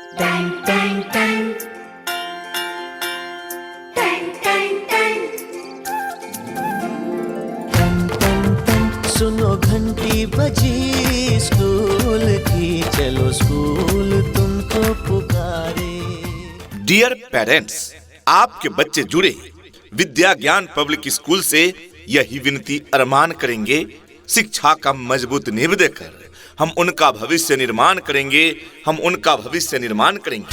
Tang Tang Tang Tang Tang Tang. सुनो घंटी बजी स्कूल की, चलो स्कूल तुमको पुकारे। डियर पेरेंट्स, आपके बच्चे जुड़े विद्या ज्ञान पब्लिक स्कूल से यही विनती अरमान करेंगे, शिक्षा का मजबूत नींव देकर हम उनका भविष्य निर्माण करेंगे, हम उनका भविष्य निर्माण करेंगे।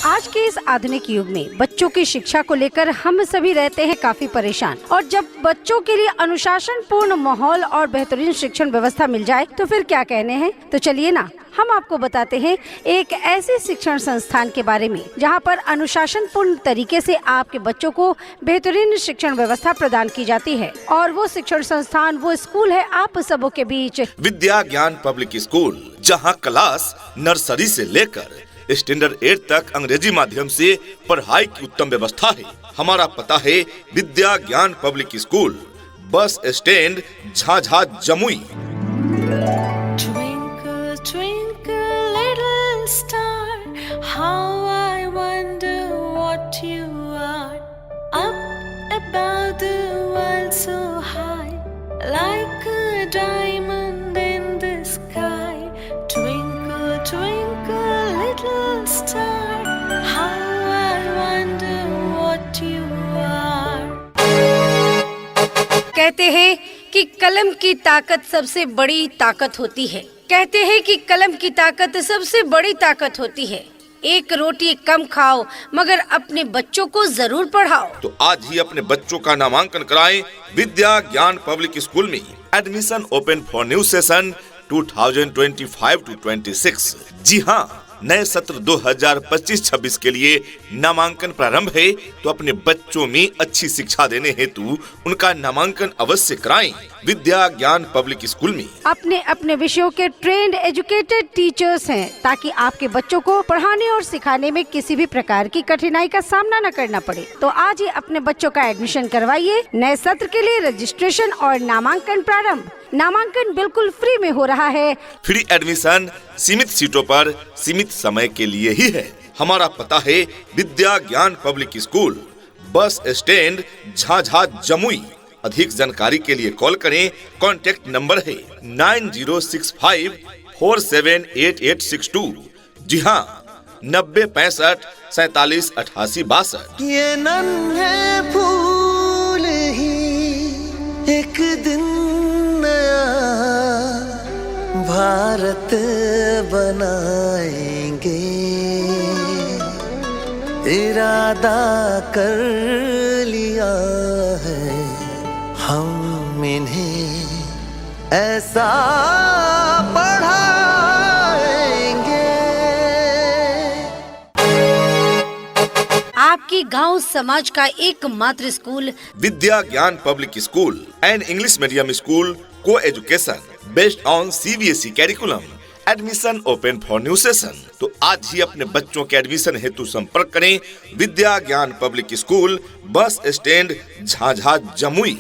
आज के इस आधुनिक युग में बच्चों की शिक्षा को लेकर हम सभी रहते हैं काफी परेशान, और जब बच्चों के लिए अनुशासन पूर्ण माहौल और बेहतरीन शिक्षण व्यवस्था मिल जाए तो फिर क्या कहने हैं। तो चलिए ना, हम आपको बताते हैं एक ऐसे शिक्षण संस्थान के बारे में जहां पर अनुशासन पूर्ण तरीके से आपके बच्चों को बेहतरीन शिक्षण व्यवस्था प्रदान की जाती है। और वो शिक्षण संस्थान, वो स्कूल है आप सबों के बीच विद्या ज्ञान पब्लिक स्कूल, जहां क्लास नर्सरी से लेकर स्टैंडर्ड 8 तक अंग्रेजी माध्यम से पढ़ाई की उत्तम व्यवस्था है। हमारा पता है विद्या Gyan public school, bus stand, Jhajha, Jamui. Twinkle, twinkle, little star, how I wonder what you are. Up above the world so high, like a diamond in the sky. Twinkle, twinkle, little star, how I wonder what you are. कहते हैं कि कलम की ताकत सबसे बड़ी ताकत होती है। कहते हैं कि कलम की ताकत सबसे बड़ी ताकत होती है। एक रोटी कम खाओ मगर अपने बच्चों को जरूर पढ़ाओ। तो आज ही अपने बच्चों का नामांकन कराएं विद्या ज्ञान पब्लिक स्कूल में। Admission open for new session 2025-26। जी हाँ, नए सत्र 2025-26 के लिए नामांकन प्रारंभ है। तो अपने बच्चों में अच्छी शिक्षा देने हेतु उनका नामांकन अवश्य कराएं विद्या ज्ञान पब्लिक स्कूल में। अपने अपने विषयों के ट्रेंड एजुकेटेड टीचर्स हैं, ताकि आपके बच्चों को पढ़ाने और सिखाने में किसी भी प्रकार की कठिनाई का सामना न करना पड़े। तो आज ही अपने बच्चों का एडमिशन करवाइए। नए सत्र के लिए रजिस्ट्रेशन और नामांकन प्रारंभ। नामांकन बिल्कुल फ्री में हो रहा है। फ्री एडमिशन सीमित सीटों पर सीमित समय के लिए ही है। हमारा पता है विद्या Gyan public school, bus stand, Jhajha, Jamui. अधिक जानकारी के लिए कॉल करें। कॉन्टैक्ट नंबर है 9065478862। जी हाँ, 9065478862। ये नन्हे फूल ही एक दिन नया भारत बनाएंगे, इरादा कर लिया है हम इन्हें ऐसा पढ़ाएंगे। आपकी गांव समाज का एकमात्र school Vidya Gyan public school and English medium school, coeducation based on CBSE curriculum. Admission open for new session. तो आज ही अपने बच्चों के एडमिशन हेतु संपर्क करें विद्या Gyan public school, bus stand, Jhajha, Jamui.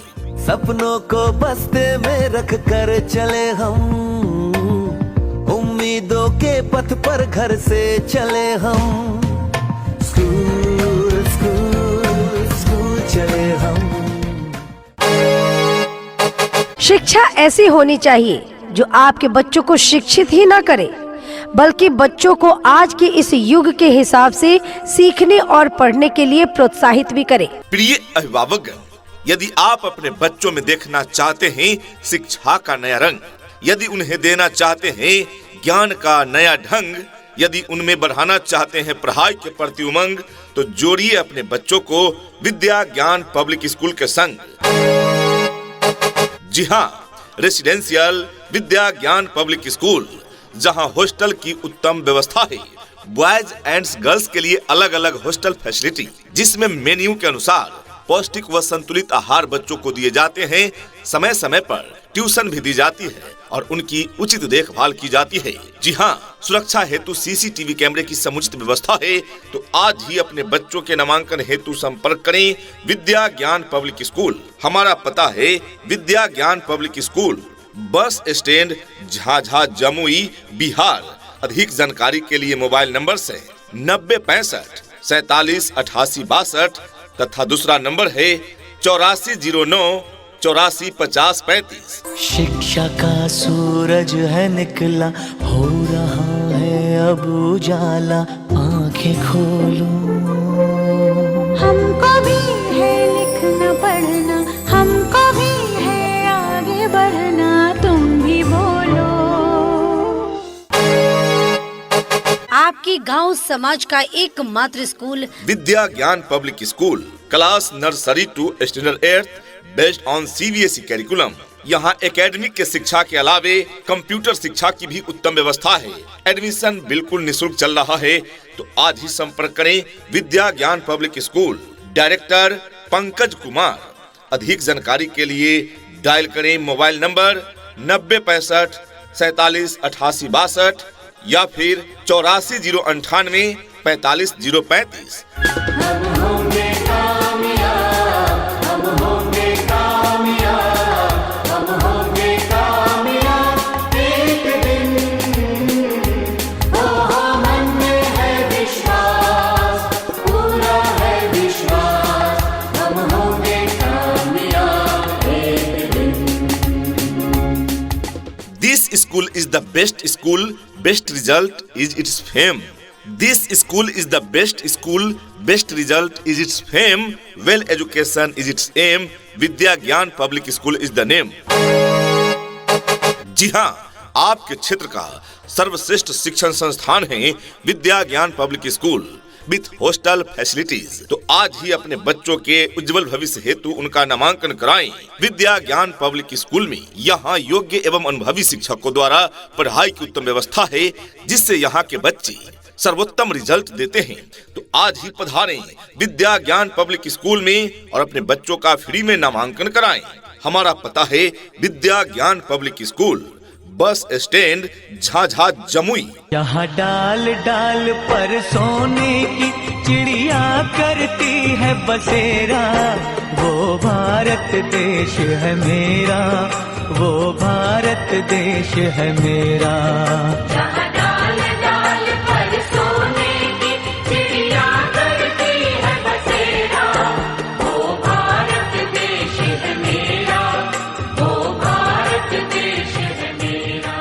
सपनों को बस्ते में रख कर चले हम, उम्मीदों के पथ पर घर से चले हम। स्कूल स्कूल स्कूल चले हम। शिक्षा ऐसी होनी चाहिए जो आपके बच्चों को शिक्षित ही ना करे, बल्कि बच्चों को आज के इस युग के हिसाब से सीखने और पढ़ने के लिए प्रोत्साहित भी करे। प्रिय अभिभावक, यदि आप अपने बच्चों में देखना चाहते हैं शिक्षा का नया रंग, यदि उन्हें देना चाहते हैं ज्ञान का नया ढंग, यदि उनमें बढ़ाना चाहते हैं पढ़ाई के प्रति उमंग, तो जोड़िए अपने बच्चों को विद्या ज्ञान पब्लिक स्कूल के संग। जी हाँ, रेसिडेंशियल विद्या ज्ञान पब्लिक स्कूल, जहां हॉस्टल की उत्तम व्यवस्था है। बॉयज एंड गर्ल्स के लिए अलग अलग हॉस्टल फैसिलिटी, जिसमें मेन्यू के अनुसार पौष्टिक व संतुलित आहार बच्चों को दिए जाते हैं। समय समय पर ट्यूशन भी दी जाती है और उनकी उचित देखभाल की जाती है। जी हाँ, सुरक्षा हेतु CCTV कैमरे की समुचित व्यवस्था है। तो आज ही अपने बच्चों के नामांकन हेतु संपर्क करें विद्या ज्ञान पब्लिक स्कूल। हमारा पता है विद्या Gyan public school, bus stand, Jhajha, Jamui, Bihar. अधिक जानकारी के लिए मोबाइल नंबर से 9065-478862 तथा दूसरा नंबर है 8409-845035। शिक्षा का सूरज है निकला, हो रहा है अब उजाला, आंखें खोलो। हमको भी है लिखना पढ़ना, हमको भी है आगे बढ़ना, तुम भी बोलो। आपकी गांव समाज का एकमात्र school Vidya Gyan public school, class nursery to standard 8 based on CBSE curriculum. यहाँ एकेडमिक के शिक्षा के अलावे कंप्यूटर शिक्षा की भी उत्तम व्यवस्था है। एडमिशन बिल्कुल निःशुल्क चल रहा है, तो आज ही संपर्क करें विद्या Gyan public school, director Pankaj Kumar. अधिक जानकारी के लिए डायल करें मोबाइल नंबर 9065-478862 या फिर 8409845035। This school is the best school, best result is its fame. This school is the best school, best result is its fame. Well education is its aim. Vidya Gyan Public School is the name. जी हाँ, आपके क्षेत्र का सर्वश्रेष्ठ शिक्षण संस्थान है विद्या Gyan public school with hostel facilities. तो आज ही अपने बच्चों के उज्जवल भविष्य हेतु उनका नामांकन कराएं विद्या ज्ञान पब्लिक स्कूल में। यहाँ योग्य एवं अनुभवी शिक्षकों द्वारा पढ़ाई की उत्तम व्यवस्था है, जिससे यहाँ के बच्चे सर्वोत्तम रिजल्ट देते हैं। तो आज ही पधारें विद्या ज्ञान पब्लिक स्कूल में और अपने बच्चों का फ्री में नामांकन कराएं। हमारा पता है विद्या Gyan public school, bus stand Jhajha Jamui. यहाँ डाल डाल पर सोने की चिड़िया करती है बसेरा, वो भारत देश है मेरा, वो भारत देश है मेरा। जहाँ डाल डाल पर सोने की चिड़िया करती है बसेरा, वो भारत देश है मेरा, वो भारत देश है मेरा।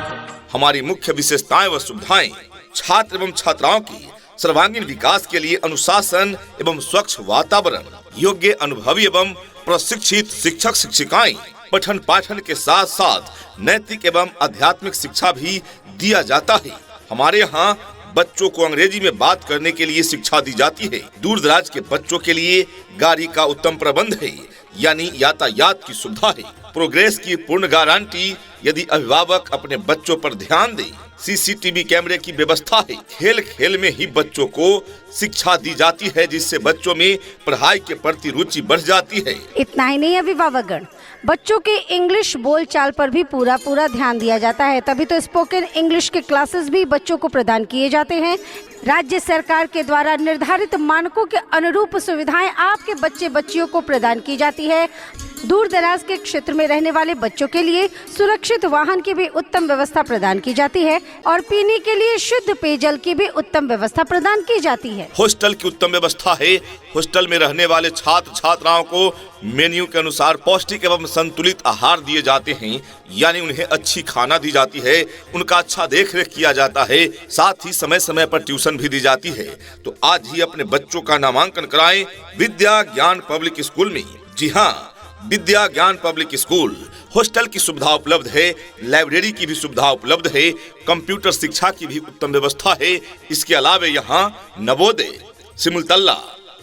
हमारी मुख्य विशेषताएं व सुविधाएं छात्र एवं छात्राओं की सर्वांगीण विकास के लिए अनुशासन एवं स्वच्छ वातावरण, योग्य अनुभवी एवं प्रशिक्षित शिक्षक शिक्षिकाएं, पठन पाठन के साथ साथ नैतिक एवं आध्यात्मिक शिक्षा भी दिया जाता है। हमारे यहाँ बच्चों को अंग्रेजी में बात करने के लिए शिक्षा दी जाती है। दूर दराज के बच्चों के लिए गाड़ी का उत्तम प्रबंध है, यानी यातायात की सुविधा है। प्रोग्रेस की पूर्ण गारंटी यदि अभिभावक अपने बच्चों पर ध्यान दे। CCTV कैमरे की व्यवस्था है। खेल खेल में ही बच्चों को शिक्षा दी जाती है, जिससे बच्चों में पढ़ाई के प्रति रुचि बढ़ जाती है। इतना ही नहीं, अभिभावकगण बच्चों के इंग्लिश बोलचाल पर भी पूरा ध्यान दिया जाता है। तभी तो स्पोकन इंग्लिश के क्लासेस भी बच्चों को प्रदान किए जाते हैं। राज्य सरकार के द्वारा निर्धारित मानकों के अनुरूप सुविधाएं आपके बच्चे बच्चियों को प्रदान की जाती है। दूर दराज के क्षेत्र में रहने वाले बच्चों के लिए सुरक्षित वाहन की भी उत्तम व्यवस्था प्रदान की जाती है और पीने के लिए शुद्ध पेयजल की भी उत्तम व्यवस्था प्रदान की जाती है। हॉस्टल की उत्तम व्यवस्था है। हॉस्टल में रहने वाले छात्र छात्राओं को मेन्यू के अनुसार पौष्टिक एवं संतुलित आहार दिए जाते हैं, यानी उन्हें अच्छी खाना दी जाती है, उनका अच्छा देखरेख किया जाता है, साथ ही समय समय पर ट्यूशन भी दी जाती है। तो आज ही अपने बच्चों का नामांकन कराएं विद्या ज्ञान पब्लिक स्कूल में। जी हाँ, विद्या ज्ञान पब्लिक स्कूल। हॉस्टल की सुविधा उपलब्ध है, लाइब्रेरी की भी सुविधा उपलब्ध है, कंप्यूटर शिक्षा की भी उत्तम व्यवस्था है। इसके अलावा यहाँ नवोदय, सिमुलतला,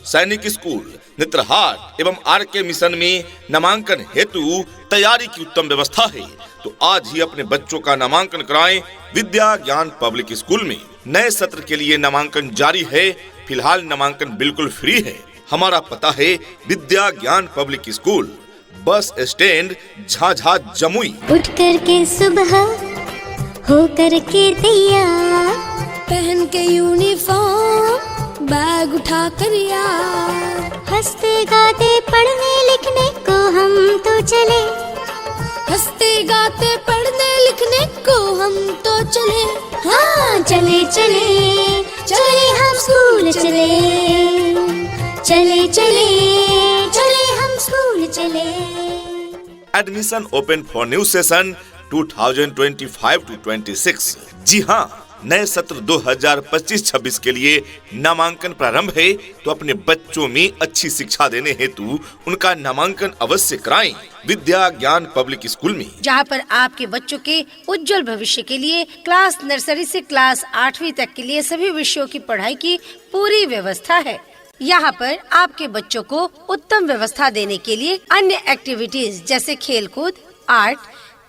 सैनिक स्कूल, नेत्रहाट एवं RK मिशन में नामांकन हेतु तैयारी की उत्तम व्यवस्था है। तो आज ही अपने बच्चों का नामांकन कराएं विद्या ज्ञान पब्लिक स्कूल में। नए सत्र के लिए नामांकन जारी है। फिलहाल नामांकन बिल्कुल फ्री है। हमारा पता है विद्या Gyan public school, bus stand Jhajha Jamui. उठ कर के सुबह हो कर के तैयार, पहन के यूनिफॉर्म बैग उठा कर यार, हंसते गाते पढ़ने लिखने को हम तो चले, हंसते गाते पढ़ने लिखने को हम तो चले। हाँ चले चले चले हम स्कूल चले, चले चले चले हम स्कूल चले। Admission open for new session 2025-26। जी हाँ, नए सत्र 2025-26 के लिए नामांकन प्रारंभ है, तो अपने बच्चों में अच्छी शिक्षा देने हेतु उनका नामांकन अवश्य कराएं विद्या ज्ञान पब्लिक स्कूल में, जहां पर आपके बच्चों के उज्जवल भविष्य के लिए क्लास नर्सरी से क्लास 8वीं तक के लिए सभी विषयों की पढ़ाई की पूरी व्यवस्था है। यहाँ पर आपके बच्चों को उत्तम व्यवस्था देने के लिए अन्य एक्टिविटीज जैसे खेलकूद, आर्ट,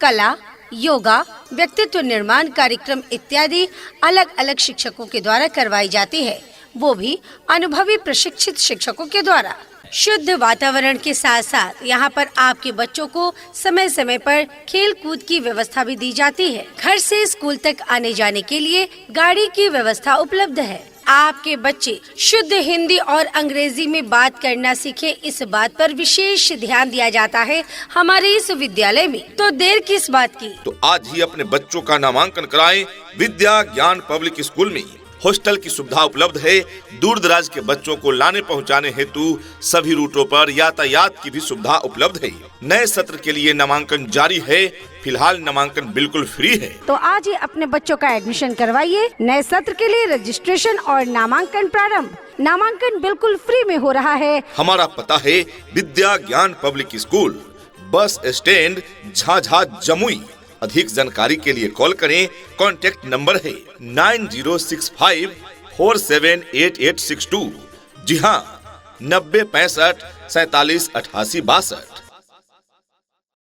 कला, योगा, व्यक्तित्व निर्माण कार्यक्रम इत्यादि अलग अलग शिक्षकों के द्वारा करवाई जाती है, वो भी अनुभवी प्रशिक्षित शिक्षकों के द्वारा। शुद्ध वातावरण के साथ साथ यहाँ पर आपके बच्चों को समय समय पर खेल कूद की व्यवस्था भी दी जाती है। घर से स्कूल तक आने जाने के लिए गाड़ी की व्यवस्था उपलब्ध है। आपके बच्चे शुद्ध हिंदी और अंग्रेजी में बात करना सीखे, इस बात पर विशेष ध्यान दिया जाता है हमारे इस विद्यालय में। तो देर किस बात की, तो आज ही अपने बच्चों का नामांकन कराएं विद्या ज्ञान पब्लिक स्कूल में। हॉस्टल की सुविधा उपलब्ध है। दूर दराज के बच्चों को लाने पहुंचाने हेतु सभी रूटों पर यातायात की भी सुविधा उपलब्ध है। नए सत्र के लिए नामांकन जारी है। फिलहाल नामांकन बिल्कुल फ्री है, तो आज ही अपने बच्चों का एडमिशन करवाइए। नए सत्र के लिए रजिस्ट्रेशन और नामांकन प्रारंभ। नामांकन बिल्कुल फ्री में हो रहा है। हमारा पता है विद्या Gyan public school, bus stand, Jhajha, Jamui. अधिक जानकारी के लिए कॉल करें। कॉन्टैक्ट नंबर है 9065478862। जी हाँ, 9065478862।